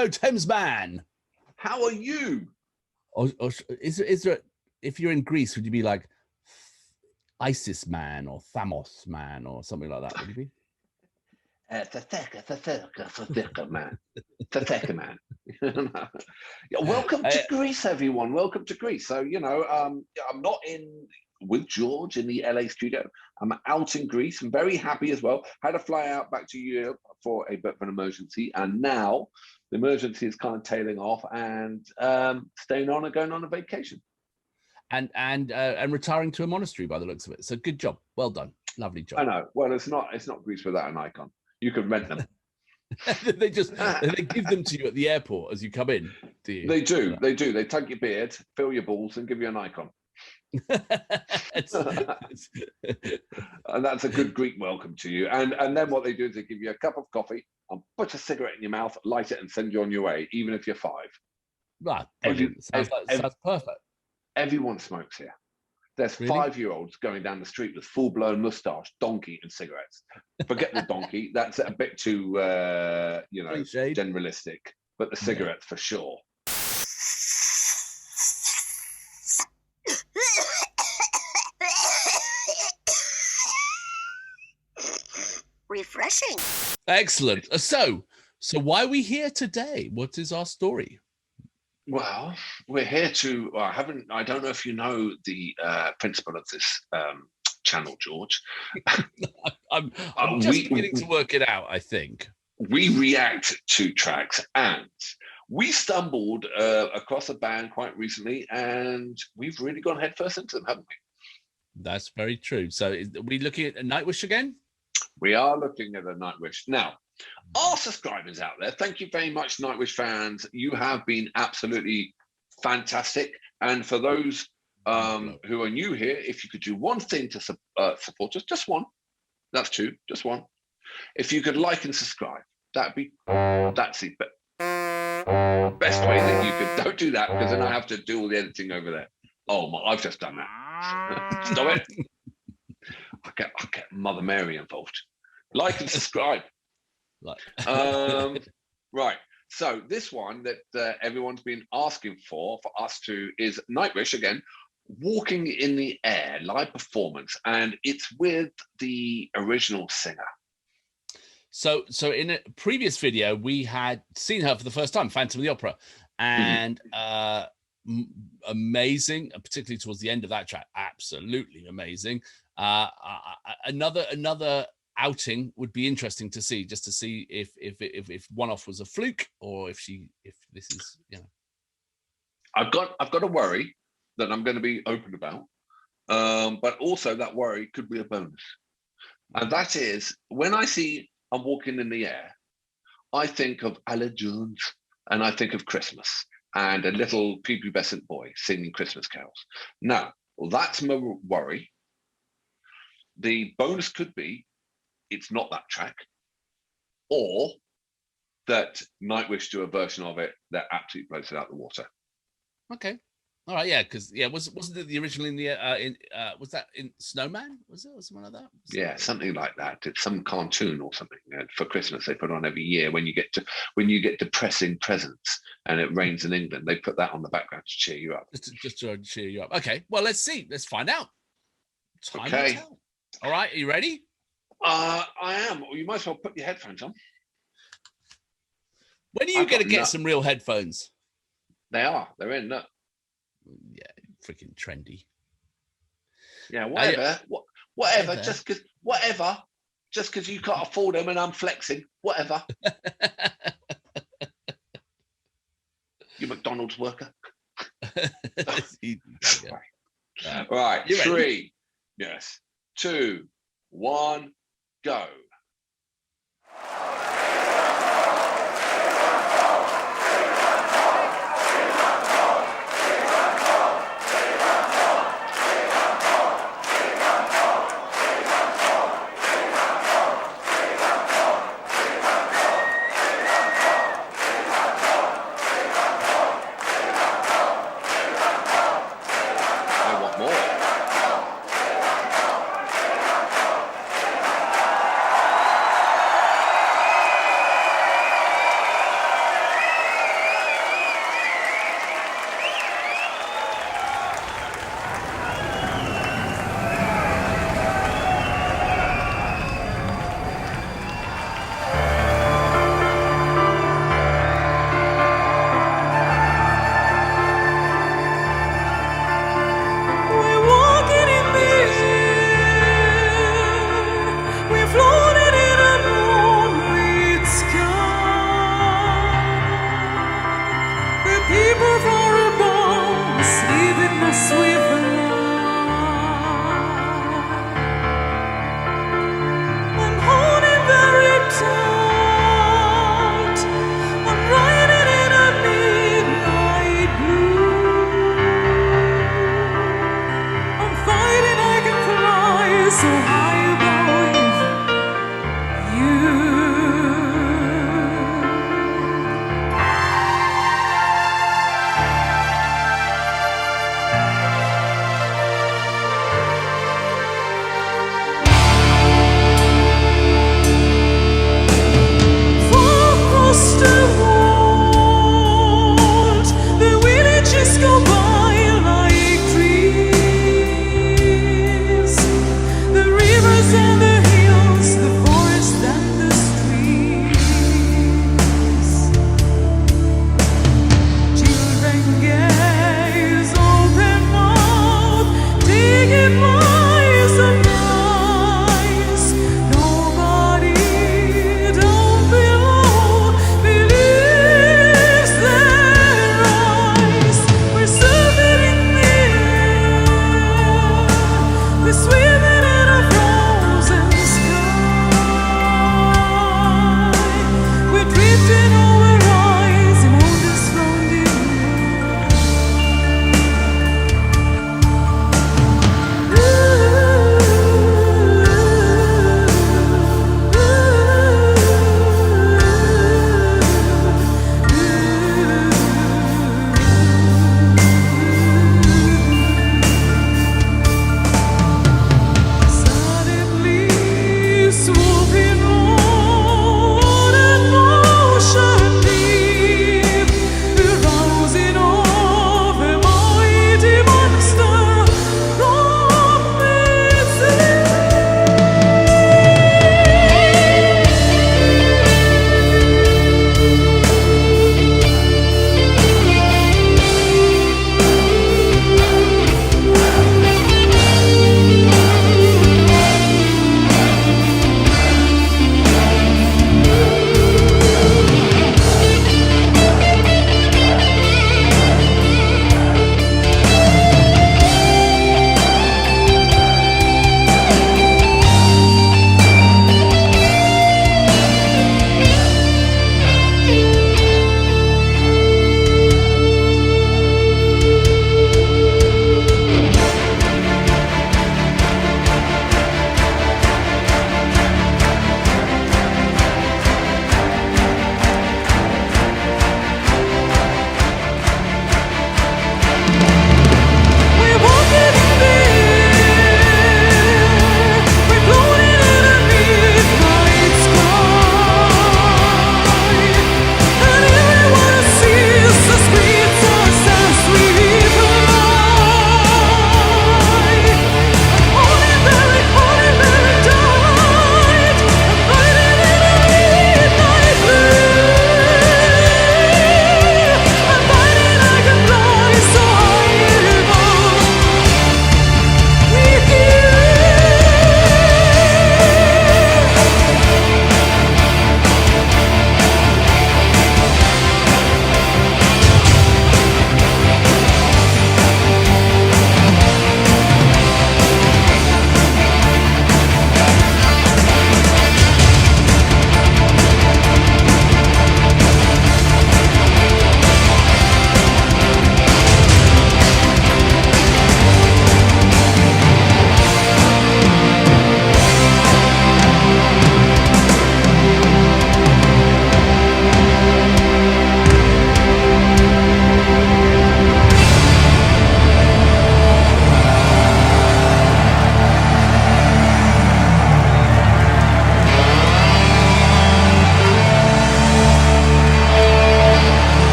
Hello, Thamesmen. How are you? Or is there? If you're in Greece, would you be like ISIS man or Thamos man or something like that? Would you be? Thetheka man. Thetheka man. Yeah, welcome to Greece, everyone. Welcome to Greece. So, I'm not in with George in the LA studio. I'm out in Greece. I'm very happy as well. Had to fly out back to Europe for a bit of an emergency. And now the emergency is kind of tailing off and staying on and going on a vacation. And retiring to a monastery by the looks of it. So good job. Well done. Lovely job. I know. Well, it's not Greece without an icon. You can rent them. they give them to you at the airport as you come in, do you? They do. They do. They tug your beard, fill your balls, and give you an icon. And that's a good Greek welcome to you. And then what they do is they give you a cup of coffee and put a cigarette in your mouth, light it, and send you on your way, even if you're 5. Right. Sounds perfect. Everyone smokes here. There's really? 5-year-olds going down the street with full-blown mustache, donkey, and cigarettes. Forget the donkey. That's a bit too, generalistic. But the cigarettes for sure. Refreshing. Excellent. So why are we here today? What is our story? Well, we're here to. I don't know if you know the principle of this channel, George. I'm just beginning to work it out. I think we react to tracks, and we stumbled across a band quite recently, and we've really gone headfirst into them, haven't we? That's very true. So, are we looking at Nightwish again? We are looking at a Nightwish now. Our subscribers out there, thank you very much, Nightwish fans. You have been absolutely fantastic. And for those who are new here, if you could do one thing to support us, just one. That's 2, just one. If you could like and subscribe, that's the best way that you could. Don't do that, because then I have to do all the editing over there. Oh, I've just done that. Stop it. I get Mother Mary involved. Like and subscribe. Right. So this one that everyone's been asking for us to is Nightwish again, Walking in the Air live performance, and it's with the original singer. So in a previous video we had seen her for the first time, Phantom of the Opera, and amazing, particularly towards the end of that track. Absolutely amazing. Another outing would be interesting to see, just to see if one off was a fluke, or if this is, I've got a worry that I'm going to be open about, but also that worry could be a bonus, and that is when I see I'm Walking in the Air, I think of Aled Jones, and I think of Christmas and a little prepubescent boy singing Christmas carols. Now, that's my worry. The bonus could be it's not that track, or that Nightwish do a version of it that absolutely blows it out the water. Okay, all right, yeah, because wasn't it the original in the was that in Snowman? Was it or something like that? Yeah, something like that. It's some cartoon or something for Christmas they put on every year when you get depressing presents and it rains in England. They put that on the background to cheer you up. Just to cheer you up. Okay, well, let's see. Let's find out. Time okay. will tell. All right, are you ready? I am. Well, you might as well put your headphones on. When are you going to get some real headphones? They are. They're in. Look. Yeah, freaking trendy. Yeah, whatever. Whatever. Just because you can't afford them and I'm flexing. Whatever. You McDonald's worker. Right. 3. Yes. 2, 1, go.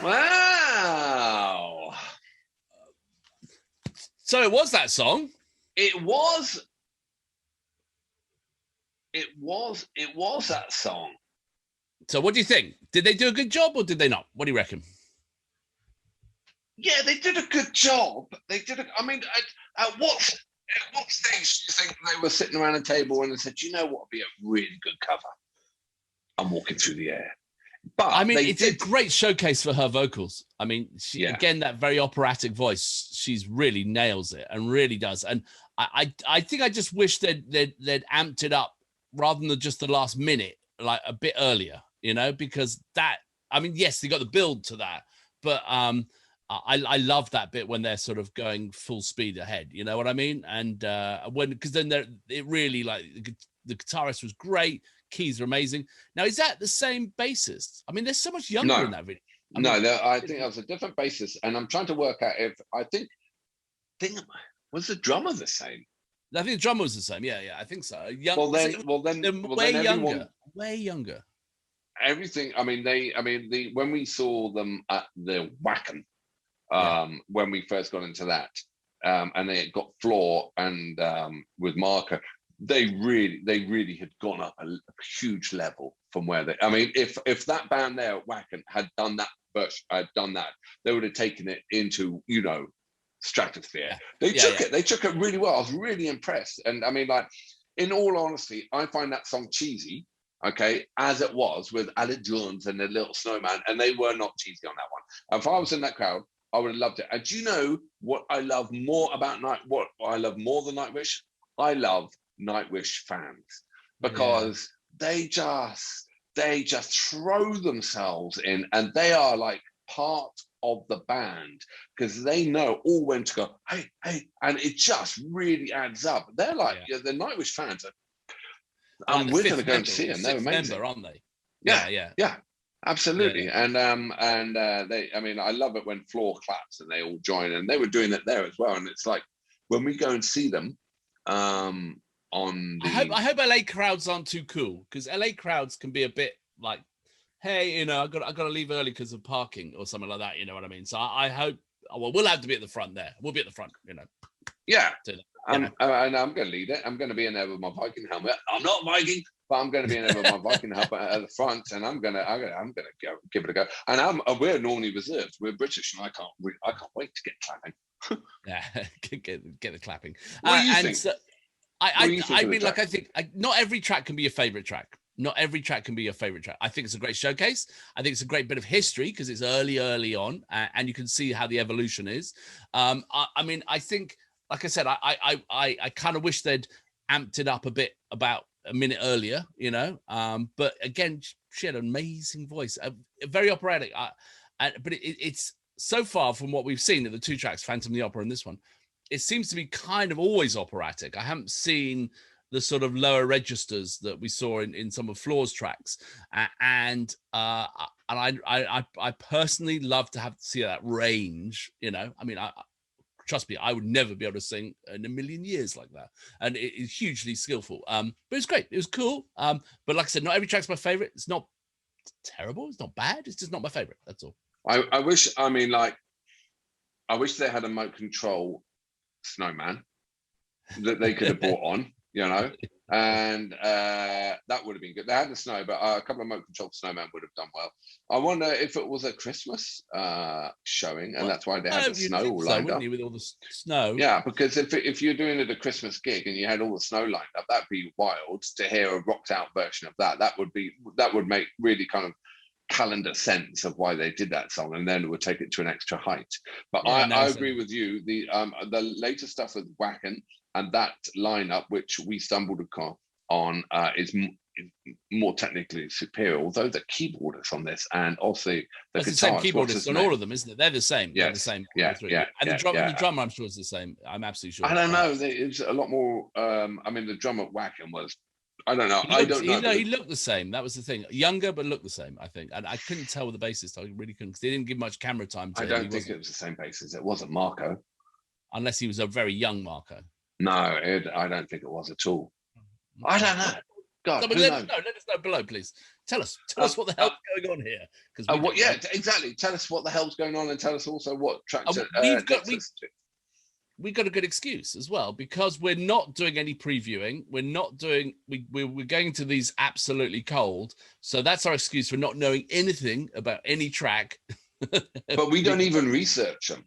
Wow. So it was that song. It was that song. So what do you think? Did they do a good job or did they not? What do you reckon? Yeah, they did a good job. They did. I mean, at what stage do you think they were sitting around a table and they said, "You know what would be a really good cover? I'm Walking Through the Air." But I mean, it's a great showcase for her vocals. I mean, again, that very operatic voice, she's really nails it and really does. And I think I just wish they'd amped it up rather than just the last minute, like a bit earlier, because that, I mean, yes, they got the build to that, but I love that bit when they're sort of going full speed ahead. You know what I mean? And because then it really, like, the guitarist was great. Keys are amazing. Now, is that the same bassist? I mean, they're so much younger in that video. I think that was a different bassist, and I'm trying to work out if I think was the drummer the same? I think the drummer was the same. Yeah, I think so. Way younger. Everything. I mean, when we saw them at the Wacken, when we first got into that, and they got Floor and with Marco. They really had gone up a huge level from where they. I mean, if that band there at Wacken had done that they would have taken it into stratosphere. Yeah. They took it really well. I was really impressed. And I mean, like, in all honesty, I find that song cheesy. Okay, as it was with Aled Jones and the Little Snowman, and they were not cheesy on that one. And if I was in that crowd, I would have loved it. And do you know what I love more about what I love more than Nightwish? I love Nightwish fans, because they just throw themselves in, and they are like part of the band, because they know all when to go, hey, and it just really adds up. They're like the Nightwish fans are, we're going to go and see them. They're amazing, member, aren't they? Yeah, absolutely. And they, I mean, I love it when Floor claps and they all join, and they were doing it there as well. And it's like, when we go and see them, I hope LA crowds aren't too cool, because LA crowds can be a bit like, hey, I got to leave early because of parking or something like that. You know what I mean? So I hope, we'll have to be at the front there. We'll be at the front, Yeah. And I'm going to lead it. I'm going to be in there with my Viking helmet. I'm not Viking, but I'm going to be in there with my Viking helmet at the front, and I'm going to give it a go. And we're normally reserved. We're British, and I can't wait to get clapping. get the clapping. What do you think? So, I mean, like, I think not every track can be a favorite track. Not every track can be your favorite track. I think it's a great showcase. I think it's a great bit of history, because it's early on, and you can see how the evolution is. I mean, I think, like I said, I kind of wish they'd amped it up a bit about a minute earlier, But again, she had an amazing voice, very operatic. But it's so far from what we've seen of the two tracks, Phantom of the Opera and this one, it seems to be kind of always operatic. I haven't seen the sort of lower registers that we saw in some of Floor's tracks, and I personally love to see that range. I mean, trust me, I would never be able to sing in a million years like that, and it is hugely skillful. But it's great. It was cool. But like I said, not every track's my favorite. It's not terrible. It's not bad. It's just not my favorite. That's all. I wish. I mean, like, I wish they had a remote control Snowman that they could have brought on, and that would have been good. They had the snow, but a couple of remote control Snowman would have done well. I wonder if it was a Christmas showing, and that's why they had the snow all lined up. With all the snow, yeah, because if you're doing it a Christmas gig and you had all the snow lined up, that'd be wild to hear a rocked out version of that. That would make really kind of calendar sense of why they did that song, and then it would take it to an extra height. But I agree with you. The later stuff with Wacken and that lineup, which we stumbled on, is more technically superior. Although the keyboardists on this, and also the same keyboardists on all of them, isn't it? They're the same. Yes. They're the same. Yeah. And the drummer, I'm sure, is the same. I'm absolutely sure. I don't know. It's a lot more. I mean, the drummer at Wacken was. I don't know. He looked the same. That was the thing. Younger, but looked the same, I think. And I couldn't tell with the bassist. I really couldn't, because they didn't give much camera time to him. I don't think it was the same bassist. It wasn't Marco. Unless he was a very young Marco. No, I don't think it was at all. I don't know. God, let us know below, please. Tell us what the hell's going on here. Exactly. Tell us what the hell's going on, and tell us also what tracks. we got a good excuse as well, because we're not doing any previewing. We're not doing, we're going to these absolutely cold. So that's our excuse for not knowing anything about any track. But we don't even research them.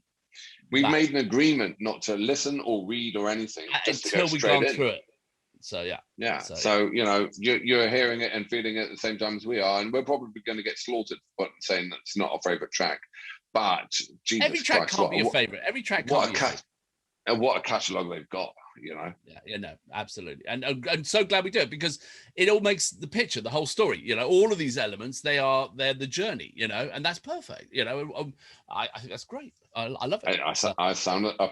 We've made an agreement not to listen or read or anything just until we've gone through it. So yeah. So you know, you're hearing it and feeling it at the same time as we are, and we're probably going to get slaughtered for saying that's not our favorite track. But Jesus every track Christ, can't be a favorite. Every track can't be a favorite. And what a catalogue they've got, you know. Yeah, no, absolutely. And I'm so glad we do it, because it all makes the picture, the whole story, you know, all of these elements, they're the journey, you know, and that's perfect. You know, I think that's great. I love it. I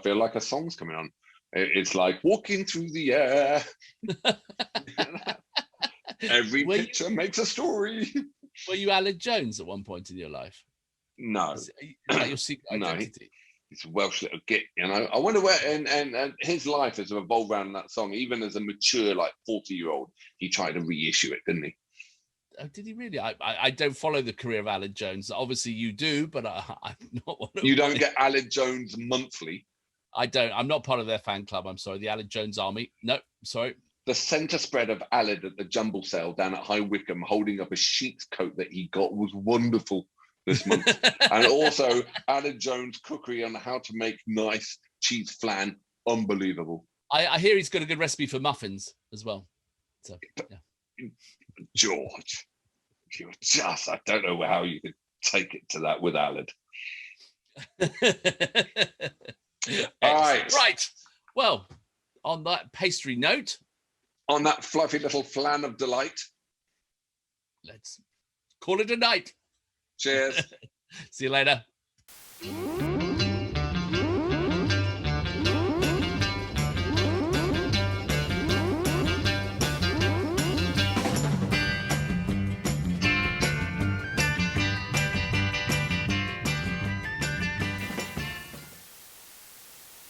feel like a song's coming on. It's like walking through the air. Every picture makes a story. Were you Aled Jones at one point in your life? No. Is that your secret identity? No, he's a Welsh little git, you know. I wonder where, and his life has evolved around that song. Even as a mature, like 40-year-old, he tried to reissue it, didn't he? Oh, did he really? I don't follow the career of Aled Jones. Obviously, you do, but I'm not one of You don't get Aled Jones monthly. I don't. I'm not part of their fan club. I'm sorry. The Aled Jones Army. No, sorry. The centre spread of Aled at the Jumble Sale down at High Wycombe, holding up a sheep's coat that he got, was wonderful this month. And also Aled Jones' cookery on how to make nice cheese flan, unbelievable. I hear he's got a good recipe for muffins as well. So yeah. George, you're just, I don't know how you could take it to that with Aled. All right. Well, on that pastry note, on that fluffy little flan of delight, let's call it a night. Cheers. See you later.